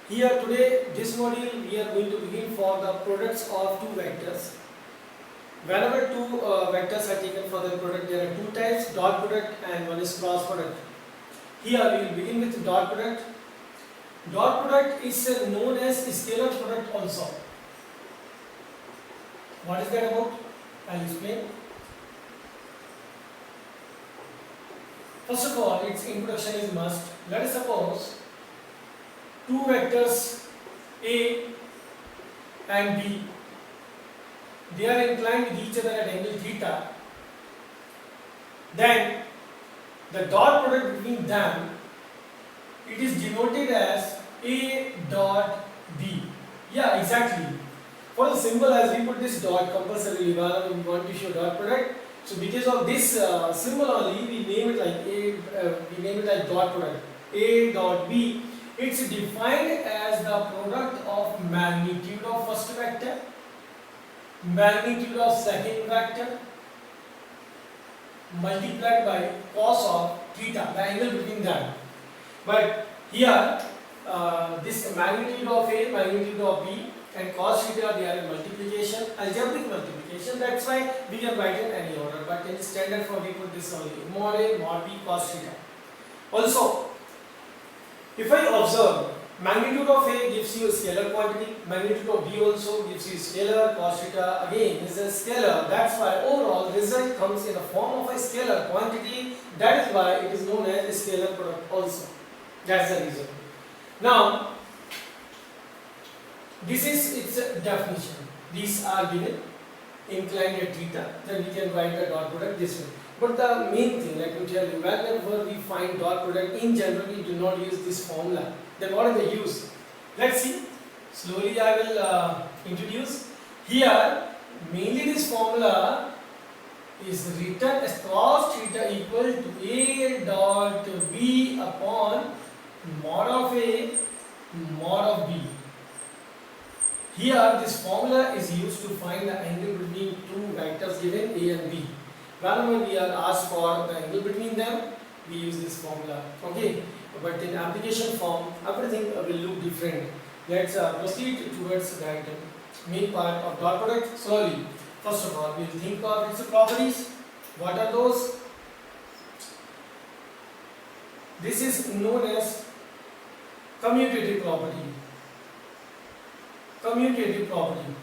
Here today, this module we are going to begin for the products of two vectors. Whenever two vectors are taken for the product, there are two types: dot product and one is cross product. Here we will begin with dot product. Dot product is known as scalar product also. What is that about? I'll explain. First of all, its introduction is must. Let us suppose two vectors A and B, they are inclined with each other at angle theta. Then the dot product between them, it is denoted as A dot B. Yeah, exactly. For the symbol, as we put this dot compulsorily whenever we want to show dot product. So because of this symbol only, we name it like we name it like dot product. A dot B. It's defined as the product of magnitude of first vector, magnitude of second vector, multiplied by cos of theta, the angle between them. But here, this magnitude of A, magnitude of B, and cos theta, they are in multiplication, algebraic multiplication. That's why we can write in any order. But in standard form, we put this only: mod A, mod B, cos theta. Also, if I observe, magnitude of A gives you a scalar quantity, magnitude of B also gives you scalar, cos theta again is a scalar. That's why overall result comes in the form of a scalar quantity. That is why it is known as a scalar product also. That's the reason. Now, this is its definition. These are given inclined at theta. Then we can write the dot product this way. But the main thing, let me tell you, whenever we find dot product, in general we do not use this formula. Then what is the use? Let's see. Slowly I will introduce. Here, mainly this formula is written as cos theta equal to A dot B upon mod of A mod of B. Here, this formula is used to find the angle between two vectors given A and B. Whenever we are asked for the angle between them, we use this formula. Okay, but in application form, everything will look different. Let's proceed towards the main part of dot product slowly. First of all, we will think of its properties. What are those? This is known as commutative property. Commutative property.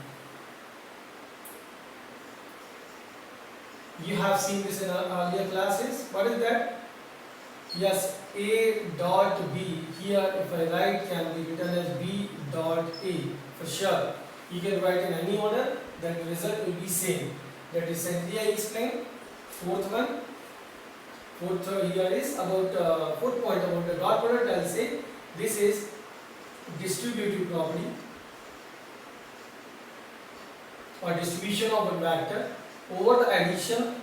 You have seen this in earlier classes. What is that? Yes, A dot B. Here, if I write, can be written as B dot A for sure. You can write in any order. That the result will be same. That recently I explained. Fourth one. Fourth here is about fourth point about the dot product. I'll say this is distributive property or distribution of a vector over the addition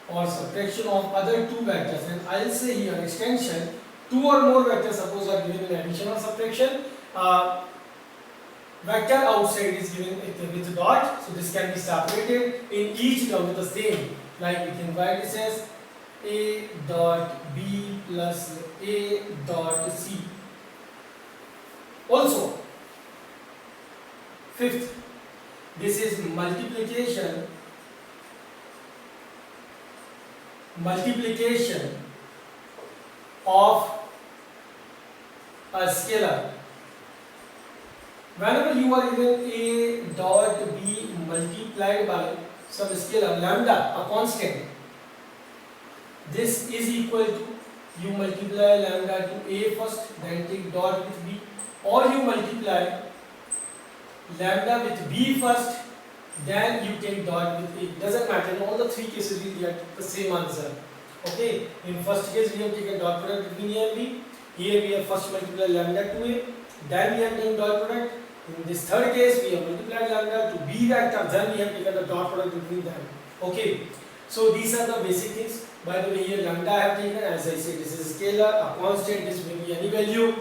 or subtraction of other two vectors. And I'll say here extension, two or more vectors suppose are given in addition or subtraction. Vector outside is given with a dot, so this can be separated in each term with the same. Like we can write this as A dot B plus A dot C. Also, fifth, this is multiplication of a scalar. Whenever you are given A dot B multiplied by some scalar lambda, a constant, this is equal to, you multiply lambda to A first, then take dot with B, or you multiply lambda with B first, then you take dot with A. Doesn't matter. In all the three cases we get the same answer. Okay. In first case we have taken dot product between A and B. Here we have first multiplied lambda to A, then we have taken dot product. In this third case we have multiplied lambda to B vector, then we have taken the dot product between them. Okay. So these are the basic things. By the way, here lambda I have taken, as I said, this is a scalar, a constant. This may be any value.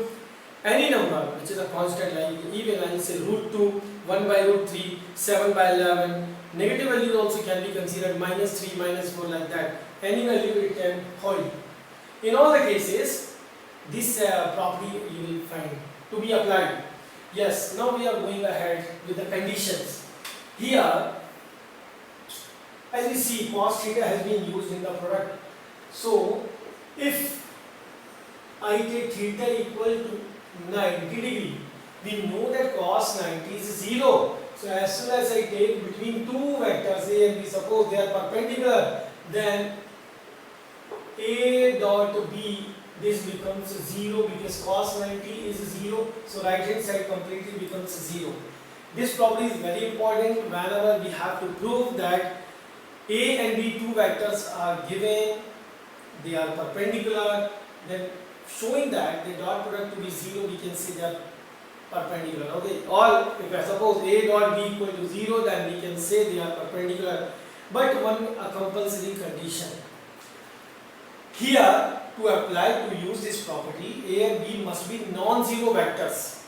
Any number which is a constant, like even I will say root 2, 1 by root 3, 7 by 11. Negative values also can be considered, minus 3, minus 4, like that. Any value it can hold. In all the cases, this property you will find to be applied. Yes, now we are going ahead with the conditions. Here, as we see, cos theta has been used in the product. So, if I take theta equal to 90 degree, we know that cos 90 is 0. So, as soon as I take between two vectors A and B, suppose they are perpendicular, then A dot B, this becomes 0 because cos 90 is 0. So, right hand side completely becomes 0. This property is very important whenever we have to prove that A and B two vectors are given, they are perpendicular, then showing that the dot product to be 0, we can say they are perpendicular. Okay, or if I suppose A dot B equal to 0, then we can say they are perpendicular. But one compulsory condition. Here, to apply to use this property, A and B must be non-zero vectors.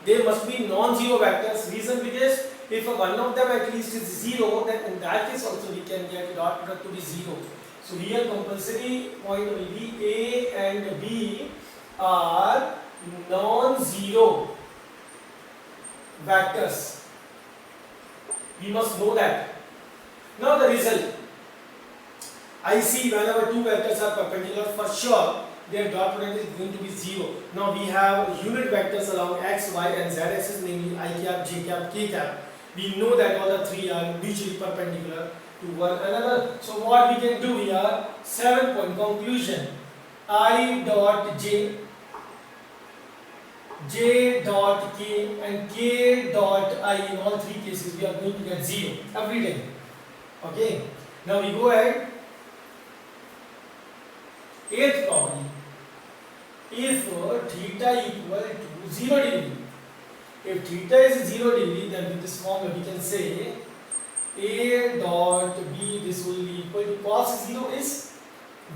They must be non-zero vectors. Reason because if one of them at least is 0, then in that case also we can get dot product to be 0. So here compulsory point will be A and B are non-zero vectors. We must know that. Now the result. I see whenever two vectors are perpendicular, for sure their dot product is going to be 0. Now we have unit vectors along x, y and z axis, namely I cap, j cap, k cap. We know that all the three are mutually perpendicular to one another. So what we can do here, 7-point conclusion. I dot j, j dot k and k dot I, in all three cases we are going to get 0 every day. Okay. Now we go ahead. Eighth property. If theta equal to 0 degree, if theta is 0 degree, then with this formula we can say A dot B, this will be equal to cos 0 is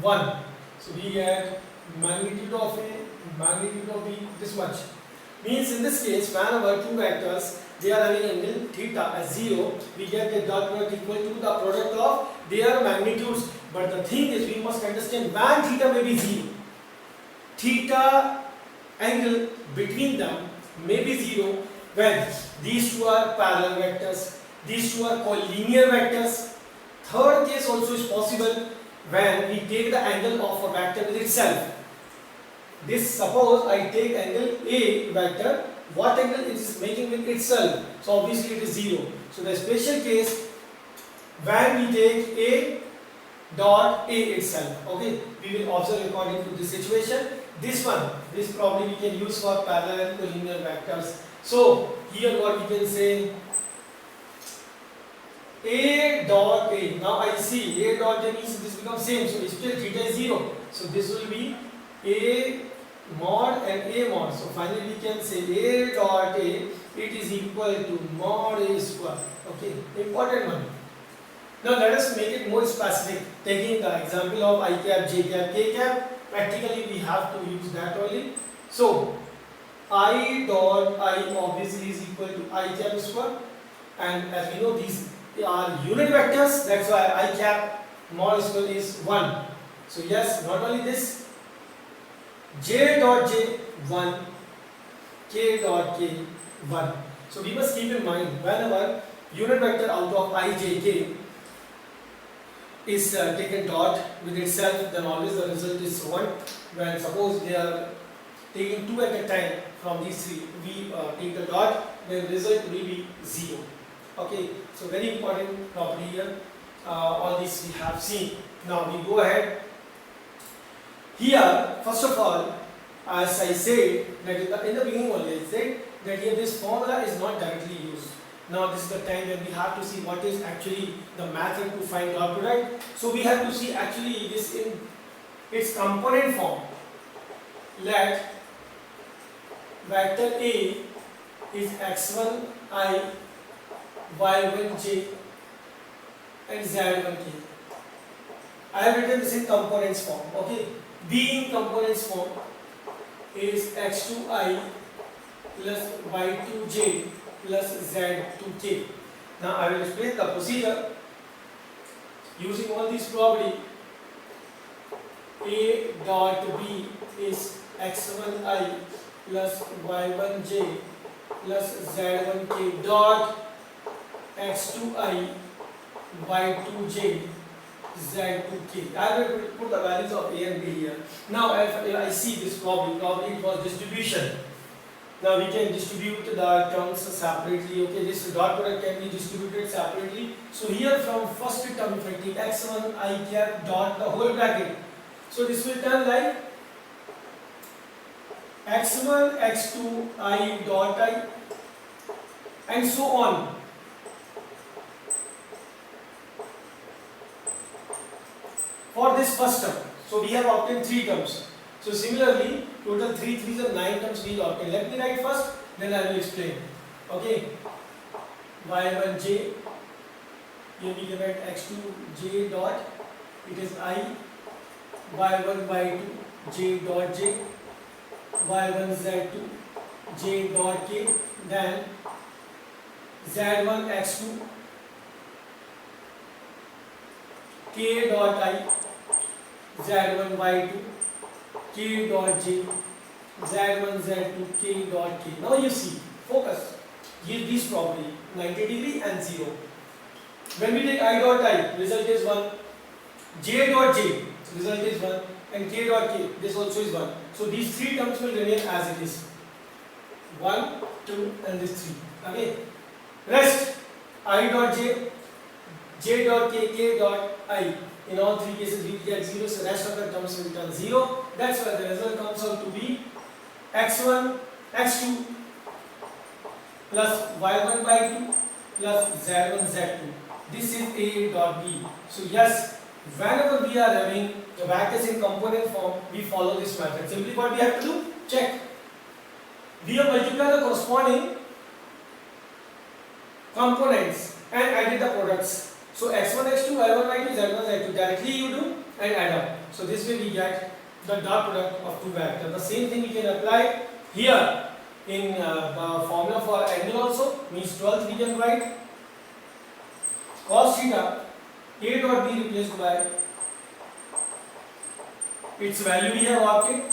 1. So we get magnitude of A, magnitude of B, this much. Means in this case, whenever two vectors they are having angle theta as 0, we get the dot product equal to the product of their magnitudes. But the thing is, we must understand when theta may be 0. Theta angle between them may be 0 when these two are parallel vectors, these two are collinear vectors. Third case also is possible when we take the angle of a vector with itself. This, suppose I take angle A vector, what angle it is making with itself? So obviously it is 0. So the special case when we take A dot A itself. Okay, we will observe according to this situation. This one, this probably we can use for parallel collinear vectors. So here what we can say, A dot A. Now I see A dot A means this becomes same. So still theta is 0. So this will be A mod and A mod. So finally we can say A dot A, it is equal to mod A square. Okay, important one. Now let us make it more specific, taking the example of I cap, j cap, k cap. Practically we have to use that only. So I dot I obviously is equal to I cap square, and as we know these are unit vectors, that's why I cap mod square is 1. So yes, not only this, j dot j 1, k dot k 1. So we must keep in mind whenever unit vector out of I, j, k is taken dot with itself, then always the result is 1. When suppose they are taking 2 at a time from these three, we take the dot, then result will be 0. Okay, so very important property here. All these we have seen. Now we go ahead. Here, first of all, as I said, that in the beginning only I said that here this formula is not directly used. Now this is the time when we have to see what is actually the method to find dot product. So we have to see actually this in its component form. Let vector A is x1i, y1j and z1k. I have written this in components form. Okay, B in components form is x2i plus y2j plus z2k. Now I will explain the procedure using all these property. A dot B is x1i plus y1j plus z1k dot x2i y2j z2k. I will put the values of a and b here. Now if I see this problem, probably it was distribution. Now we can distribute the terms separately. Okay, this dot product can be distributed separately. So here from first term, if I take x1 I cap dot the whole bracket, so this will turn like x1 x2 I dot I and so on. For this first term, so we have obtained 3 terms. So similarly, total 3 3s are 9 terms we will obtain. Let me write first, then I will explain. Okay, y1j, here we can write x2j dot, it is I, y1 y2 j dot j, y1 z2 j dot k, then z1 x2 k dot I, z1 y2 k dot j, z1 z2 k dot k. Now you see, focus, give these property 90 degree and 0. When we take I dot I, result is 1, j dot j, result is 1, and k dot k, this also is 1. So these 3 terms will remain as it is, 1, 2 and this 3. Okay, rest I dot j, j dot k, k dot I, in all 3 cases we get 0, so rest of the terms will turn 0. That's why the result comes out to be x1 x2 plus y1 y2 plus z1 z2. This is a dot b. So yes, whenever we are having the vectors in component form, we follow this method. Simply what we have to do, check. We have multiplied the corresponding components and added the products. So x1 x2 y1 y2 z1 z2 directly you do and add up. So this way we get the dot product of 2 vectors. The same thing we can apply here in the formula for angle also, means 12th we can write cos theta a dot b replaced by its value we have obtained,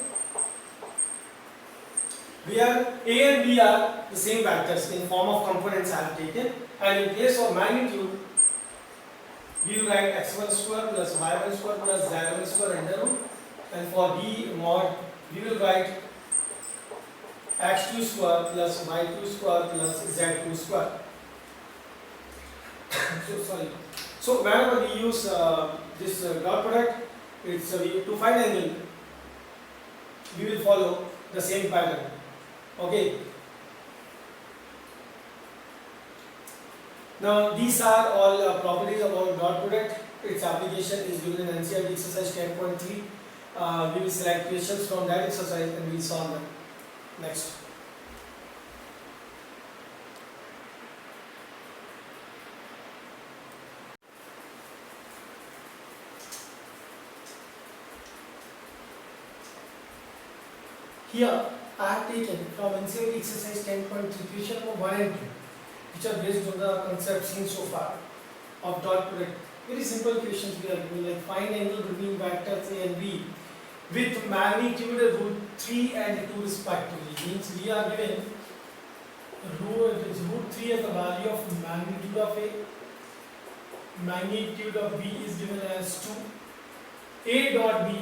where a and b are the same vectors in form of components I have taken, and in place of magnitude we will write x1 square plus y1 square plus z1 square under root, and for b mod we will write x2 square plus y2 square plus z2 square. So sorry. So whenever we use this dot product, it's to find angle, we will follow the same pattern. Okay. Now these are all properties about dot product. Its application is given in NCERT exercise 10.3. We will select questions from that exercise and we will solve them. Next. Here I have taken from NCERT exercise 10.3 question number 1 and 2, which are based on the concept seen so far of dot product. Very simple questions we are given, like find angle between vectors A and B with magnitude root 3 and 2 respectively. Means we are given root 3 as the value of magnitude of A, magnitude of B is given as 2, A dot B,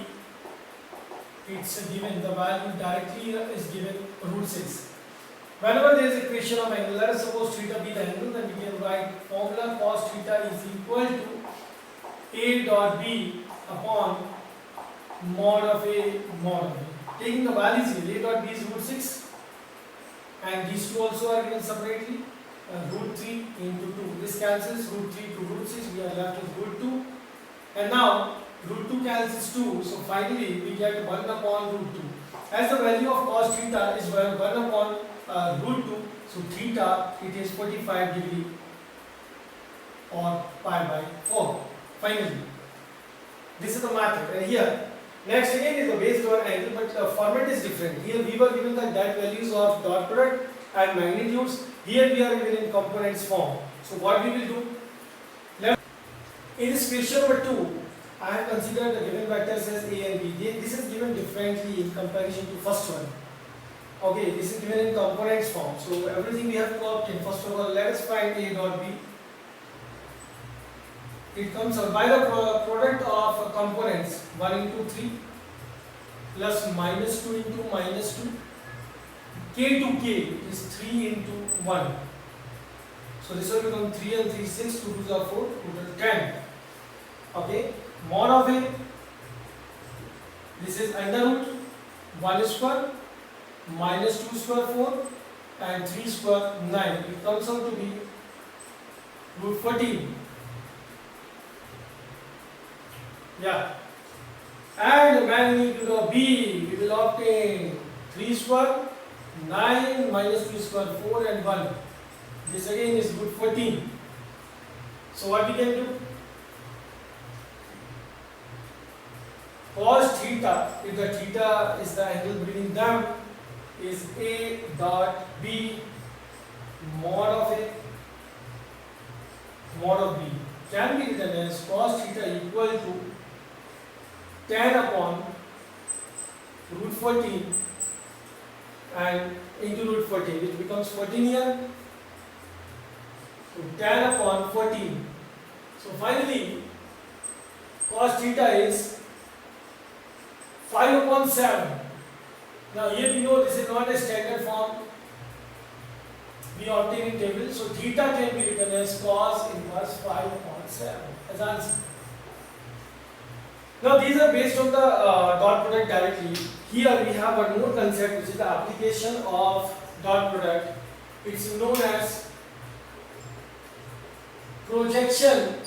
it's given, the value directly is given root 6. Whenever there is a question of angle, let us suppose theta be the angle, then we can write formula cos theta is equal to A dot B upon mod of A mod of B. Taking the values here, A dot B is root 6 and these two also are given separately, root 3 into 2. This cancels, root 3 to root 6, we are left with root 2. And now root 2 cancels 2, so finally we get 1 upon root 2. As the value of cos theta is 1 upon root 2, so theta it is 45 degree or pi by 4. Finally, this is the method. And here, next again is the based on angle, but the format is different. Here we were given the that values of dot product and magnitudes. Here we are given in components form. So what we will do? In this question number 2, I have considered the given vectors as A and B. This is given differently in comparison to first one. Okay, this is given in components form. So everything we have to obtain. First of all, let us find A dot B. It comes out by the product of components 1 into 3 plus minus 2 into minus 2. K to K is 3 into 1. So this will become 3 and 3 6, 2 2s are 4, total 10. Okay, mod of A, this is under root 1 square minus 2 square 4 and 3 square 9. It comes out to be root 14. Yeah. And magnitude of B, we will obtain 3 square 9 minus 2 square 4 and 1. This again is root 14. So what we can do? Cos theta, if the theta is the angle between them, is A dot B mod of A mod of B can be written as cos theta equal to 10 upon root 14 and into root 14, which becomes 14 here. So 10 upon 14. So finally, cos theta is 5 upon 7. Now here we know this is not a standard form we obtain in table. So theta can be written as cos inverse 5 upon 7 as answer. Now these are based on the dot product directly. Here we have one more concept, which is the application of dot product. It's known as projection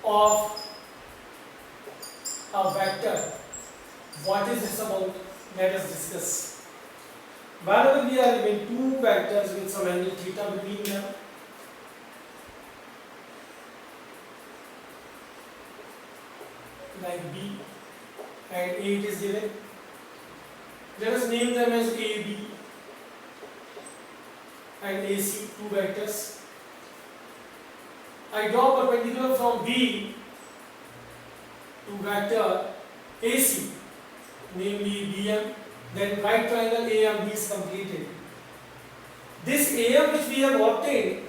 of a vector. What is this about? Let us discuss. Whenever we are given two vectors with some angle theta between them, like B and A it is given. Let us name them as AB and AC, two vectors. I draw perpendicular from B to vector AC, namely BM, then right triangle AMB is completed. This AM which we have obtained,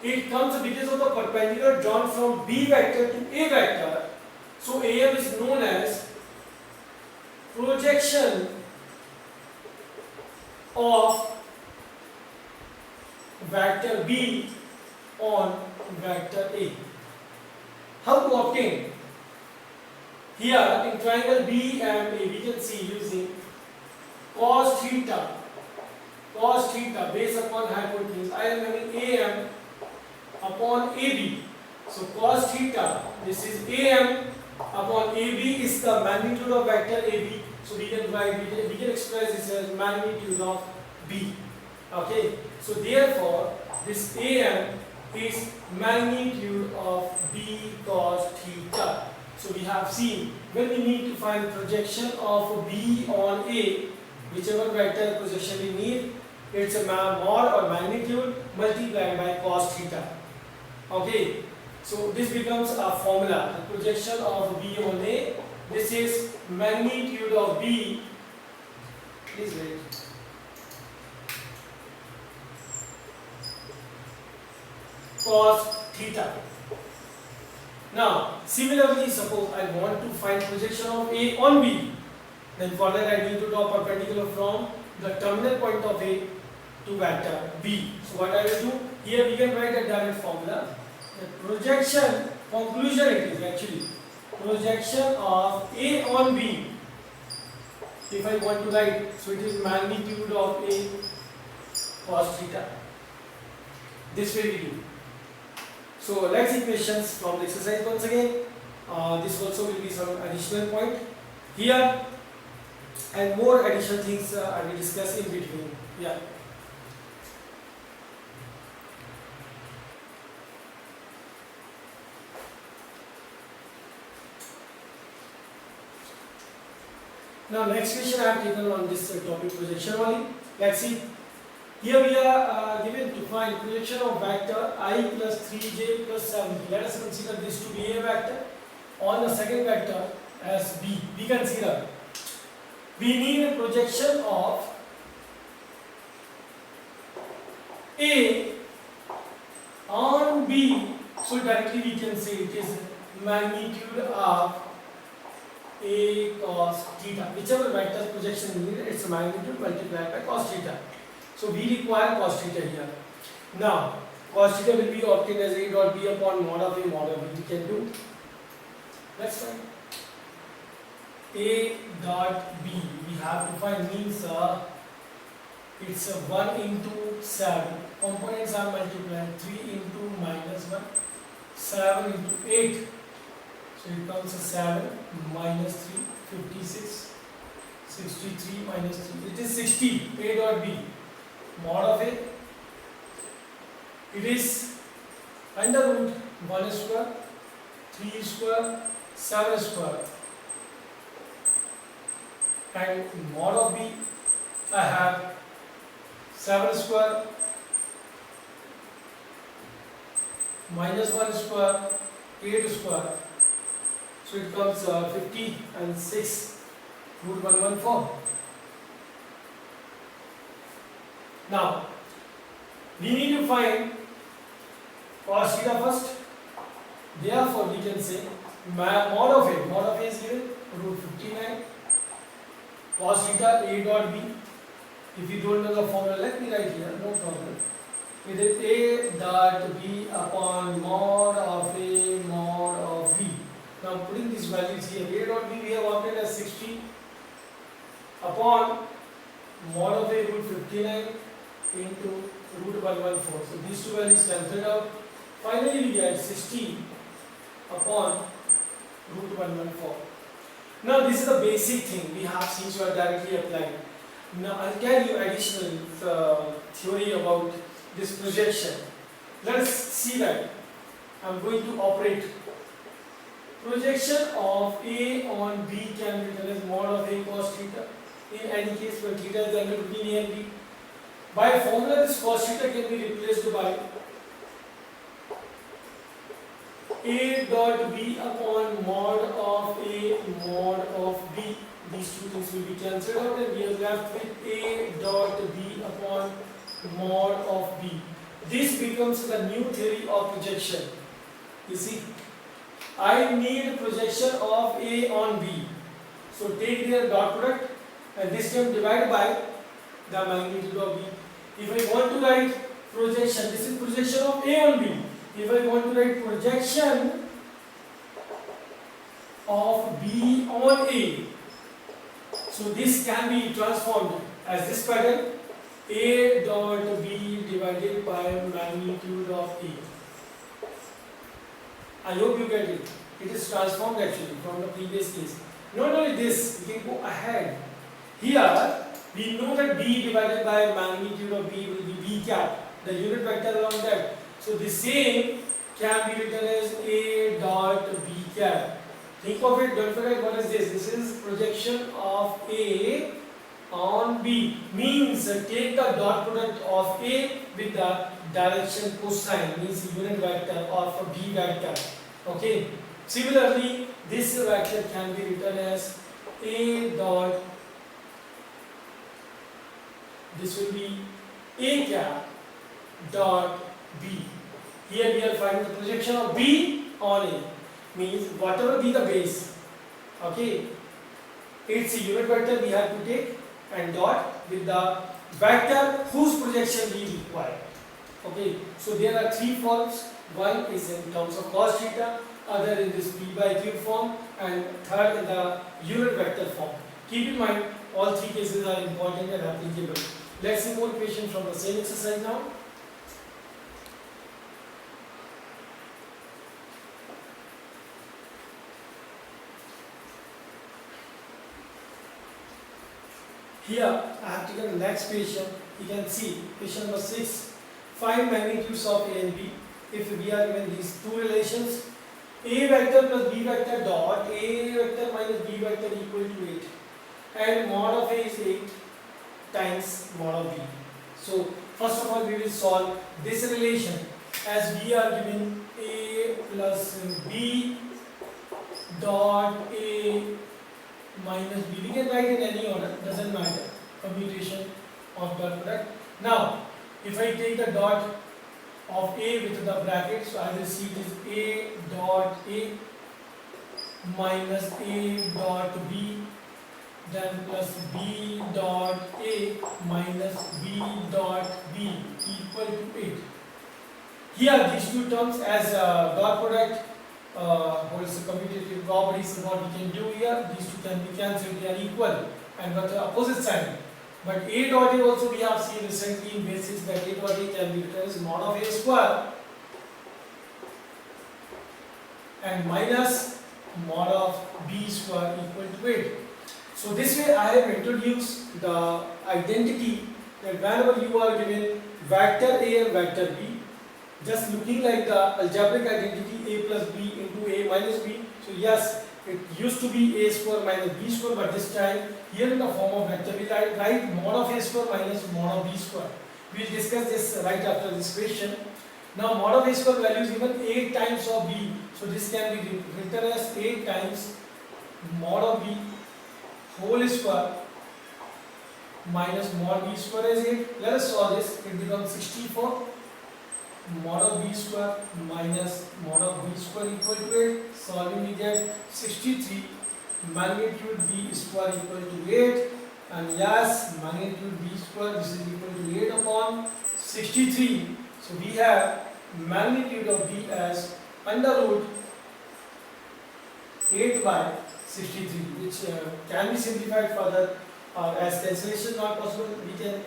it comes because of the perpendicular drawn from B vector to A vector. So AM is known as projection of vector B on vector A. How to obtain? Here in triangle BMA we can see using cos theta based upon hypotenuse. I am having AM upon AB. So cos theta, this is AM upon AB is the magnitude of vector AB. So we can express this as magnitude of B. Okay. So therefore this AM is magnitude of B cos theta. So we have seen when we need to find projection of B on A, whichever vector projection we need, it's a mod or magnitude multiplied by cos theta. Okay, so this becomes a formula, the projection of B on A. This is magnitude of B. Please wait. Cos theta. Now, similarly, suppose I want to find projection of A on B, then for that I need to draw perpendicular from the terminal point of A to vector B. So what I will do, here we can write a direct formula. The projection, conclusion it is actually, projection of A on B, if I want to write, so it is magnitude of A cos theta. This way we do. So let's see questions from the exercise once again. This also will be some additional point here, and more additional things I will discuss in between. Yeah. Now next question I have taken on this topic projection only. Let's see. Here we are given to find projection of vector I plus 3j plus 7. Let us consider this to be a vector on the second vector as B. We consider we need a projection of A on B. So directly we can say it is magnitude of A cos theta. Whichever vector projection needed, its magnitude multiplied by cos theta. So we require cos theta here. Now cos theta will be obtained as A dot B upon mod of A mod of B. We can do. That's fine. A dot B we have to find means it's 1 into 7. Components are multiplied 3 into minus 1, 7 into 8. So it comes as 7 minus 3, 56, 63 minus 3. It is 60. A dot B. Mod of A. It is under root 1 square, 3 square, 7 square. And mod of B, I have 7 square minus 1 square, 8 square. So it comes 50 and 6 root 114. Now we need to find cos theta first. Therefore we can say mod of A. Mod of A is given root 59. Cos theta A dot B. If you don't know the formula, let me write here, no problem. It is A dot B upon mod of A mod of B. Now putting these values here, A dot B we have obtained as 60 upon mod of A root 59 into root 114. So these two values cancelled out. Finally we get 60 upon root 114. Now this is the basic thing we have since we are directly applying. Now I'll tell you additional theory about this projection. Let us see that. I'm going to operate. Projection of A on B can be written as mod of A cos theta. In any case where theta is the angle between A and B. By formula this cos theta can be replaced by A dot B upon mod of A mod of B. These two things will be cancelled out and we are left with A dot B upon mod of B. This becomes the new theory of projection. You see, I need projection of A on B. So take their dot product and this term divide by the magnitude of B. If I want to write projection, this is projection of A on B. If I want to write projection of B on A, so this can be transformed as this pattern, A dot B divided by magnitude of A. I hope you get it. It is transformed actually from the previous case. Not only this, we can go ahead. Here, we know that B divided by magnitude of B will be B cap, the unit vector along that. So the same can be written as A dot B cap. Think of it, don't forget what is this. This is projection of A on B. Means take the dot product of A with the direction cosine, means unit vector of B vector. Okay. Similarly, this vector can be written as A dot, this will be A cap dot B. Here we are finding the projection of B on A. Means whatever be the base, okay, it's a unit vector we have to take and dot with the vector whose projection we require. Okay, so there are three forms. One is in terms of cos theta, other in this P by Q form, and third in the unit vector form. Keep in mind all three cases are important and applicable. Let's see more questions from the same exercise now. Here I have taken the next question. You can see question number 6. Find magnitudes of A and B. If we are given these two relations, A vector plus B vector dot A vector minus B vector equal to 8, and mod of A is 8 times mod of B. So first of all we will solve this relation as we are given A plus B dot A minus B. We can write in any order, doesn't matter. Commutation of dot product. Now, if I take the dot of A with the bracket, so I will see it is A dot A minus A dot B, then plus B dot A minus B dot B equal to 8. Here these two terms as dot product holds the commutative properties. So what we can do here, these two can be cancelled, they are equal, and but the opposite sign. But A dot A also we have seen recently in basics that A dot A can be written as mod of A square and minus mod of B square equal to 8. So this way I have introduced the identity that whenever you are given vector A and vector B, just looking like the algebraic identity A plus B into A minus B. So yes, it used to be A square minus B square, but this time here in the form of vector we write mod of A square minus mod of B square. We will discuss this right after this question. Now mod of A square value is given 8 times of B. So this can be written as 8 times mod of B whole square minus mod B square is 8. Let us solve this. It becomes 64 mod of B square minus mod of B square equal to 8. Solving we get 63 magnitude B square equal to 8, and yes, magnitude B square, this is equal to 8 upon 63. So we have magnitude of B as under root 8 by 63, which can be simplified further. As cancellation not possible, we can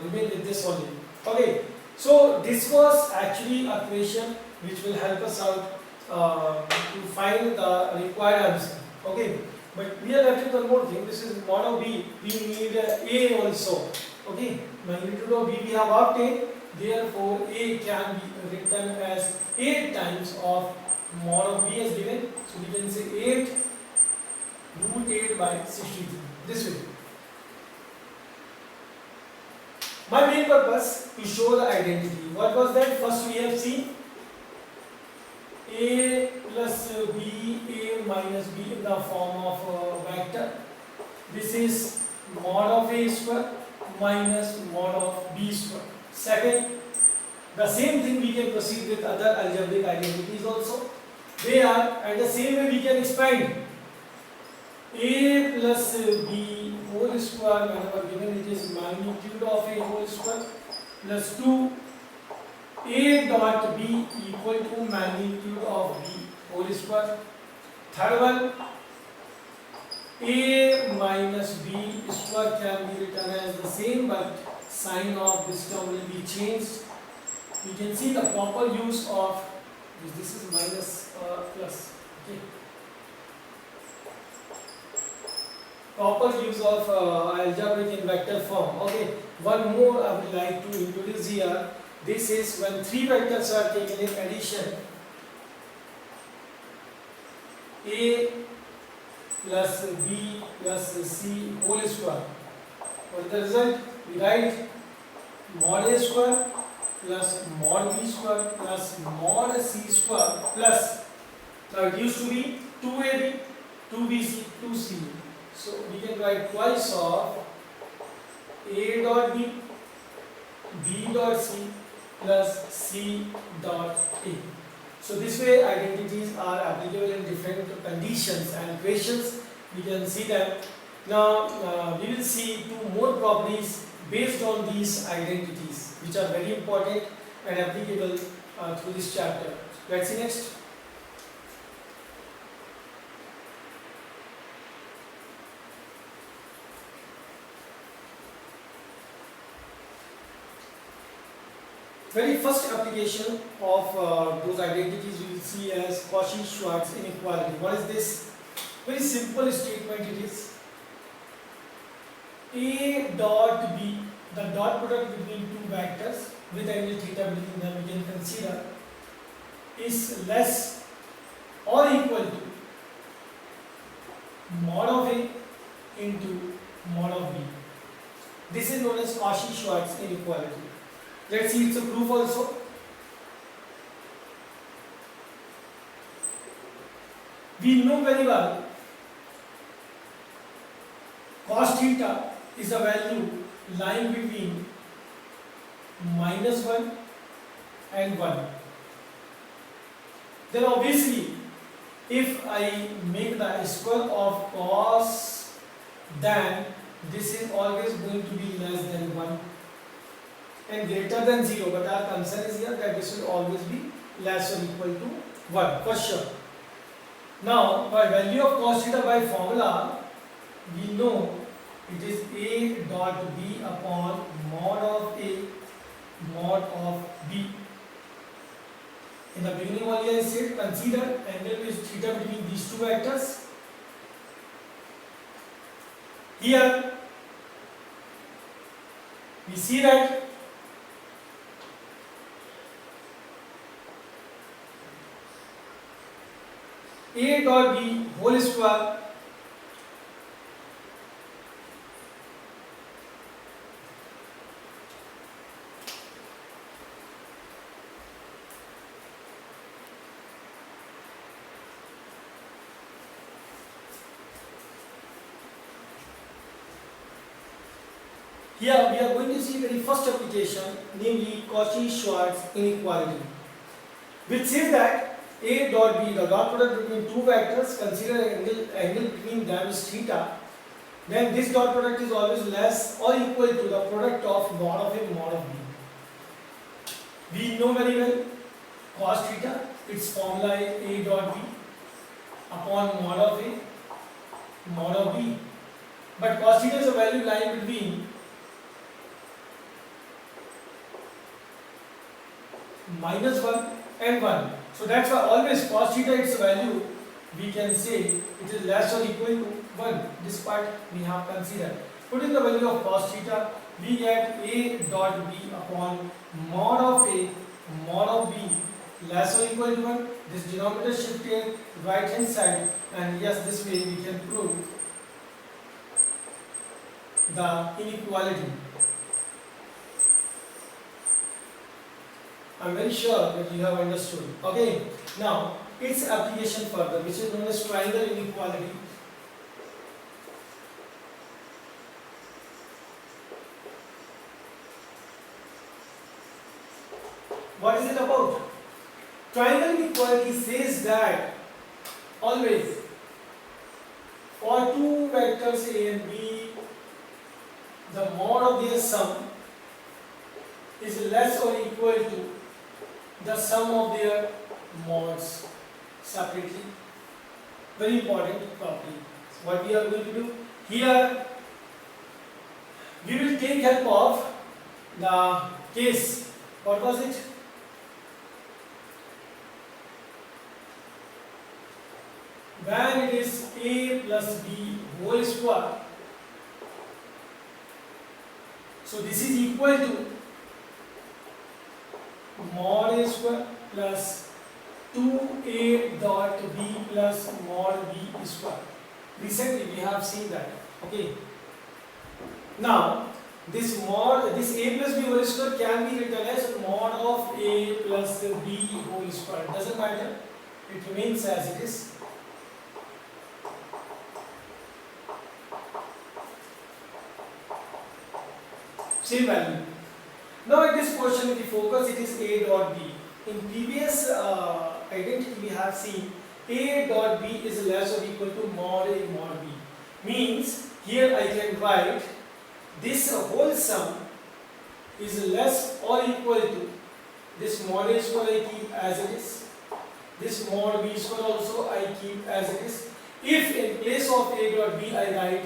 remain with this only. Okay, so this was actually a question which will help us out to find the required answer. Okay, but we are left with one more thing. This is mod of B. We need A also. Okay, magnitude of B we have obtained. Therefore, A can be written as 8 times of mod of B as given. So we can say 8 root 8 by 63. This way. My main purpose to show the identity. What was that? First we have seen A plus B, A minus B in the form of vector. This is mod of A square minus mod of B square. Second, the same thing we can proceed with other algebraic identities also. They are, and the same way we can expand A plus B whole square whenever given it is magnitude of A whole square plus 2 A dot B equal to magnitude of B whole square. Third one, A minus B square can be written as the same, but sign of this term will be changed. We can see the proper use of this is minus plus. Okay. Proper use of algebraic in vector form. Okay, one more I would like to introduce here. This is when 3 vectors are taken in addition. A plus B plus C whole square. What is the result? We write mod A square plus mod B square plus mod C square plus, now it used to be 2AB, 2BC, 2C. So we can write twice of A dot B, B dot C plus C dot A. So this way identities are applicable in different conditions and equations. We can see them. Now we will see 2 more properties based on these identities, which are very important and applicable through this chapter. Let's see next. Very first application of those identities we will see as Cauchy-Schwarz inequality. What is this? Very simple statement it is. A dot B, the dot product between 2 vectors with angle theta between them we can consider, is less or equal to mod of A into mod of B. This is known as Cauchy-Schwarz inequality. Let's see its a proof also. We know very well cos theta is a value lying between -1 and 1. Then obviously, if I make the square of cos, then this is always going to be less than 1 and greater than 0, but our concern is here that this will always be less or equal to 1 for sure. Now, by value of cos theta by formula, we know it is A dot B upon mod of A mod of B. In the beginning only I said consider angle with theta between these two vectors. Here we see that A dot B whole square here we are going to see very first application, namely Cauchy-Schwarz inequality, which says that A dot B, the dot product between two vectors, consider angle between them is theta, then this dot product is always less or equal to the product of mod of A mod of B. We know very well cos theta, its formula is A dot B upon mod of A mod of B. But cos theta is a value lying between -1 and 1. So that's why always cos theta its value we can say it is less or equal to 1. This part we have considered. Put in the value of cos theta, we get A dot B upon mod of A mod of B less or equal to 1. This denominator shifted right hand side, and yes, this way we can prove the inequality. I am very sure that you have understood. Okay, now its application further, which is known as triangle inequality. What is it about? Triangle inequality says that always for two vectors A and B, the mod of their sum is less or equal to the sum of their mods separately. Very important property. What we are going to do here, we will take help of the case. What was it? When it is A plus B whole square, so this is equal to mod A square plus 2A dot B plus mod B square. Recently we have seen that. Okay. Now this A plus B whole square can be written as mod of A plus B whole square. Doesn't matter. It remains as it is. Same value. Now at this portion the focus it is A dot B. In previous identity we have seen A dot B is less or equal to mod A mod B. Means here I can write this whole sum is less or equal to this mod A square I keep as it is. This mod B square also I keep as it is. If in place of A dot B I write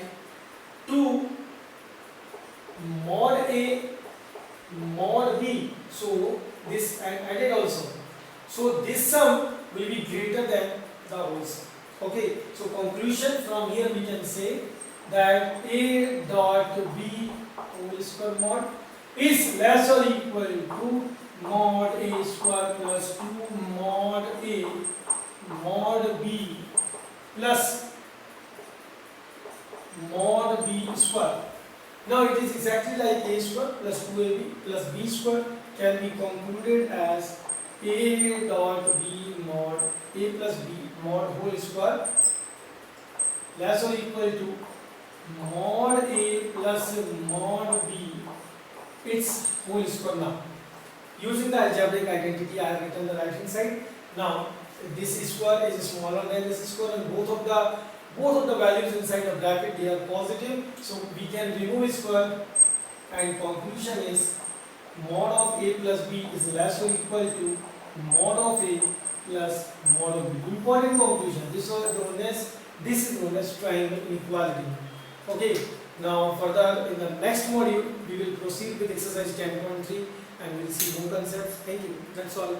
2 mod A mod B, so this I added also, so this sum will be greater than the whole sum. Okay, so conclusion from here we can say that A dot B whole square mod is less or equal to mod A square plus 2 mod A mod B plus mod B square. Now it is exactly like A square plus 2AB plus B square can be concluded as A dot B mod A plus B mod whole square less or equal to mod A plus mod B its whole square. Now using the algebraic identity I have written the right hand side. Now this square is smaller than this square and both of the values inside the bracket they are positive, so we can remove square and conclusion is mod of A plus B is less or equal to mod of A plus mod of B. Important conclusion. This is known as triangle inequality. Okay. Now further in the next module we will proceed with exercise 10.3 and we will see more concepts. Thank you. That's all.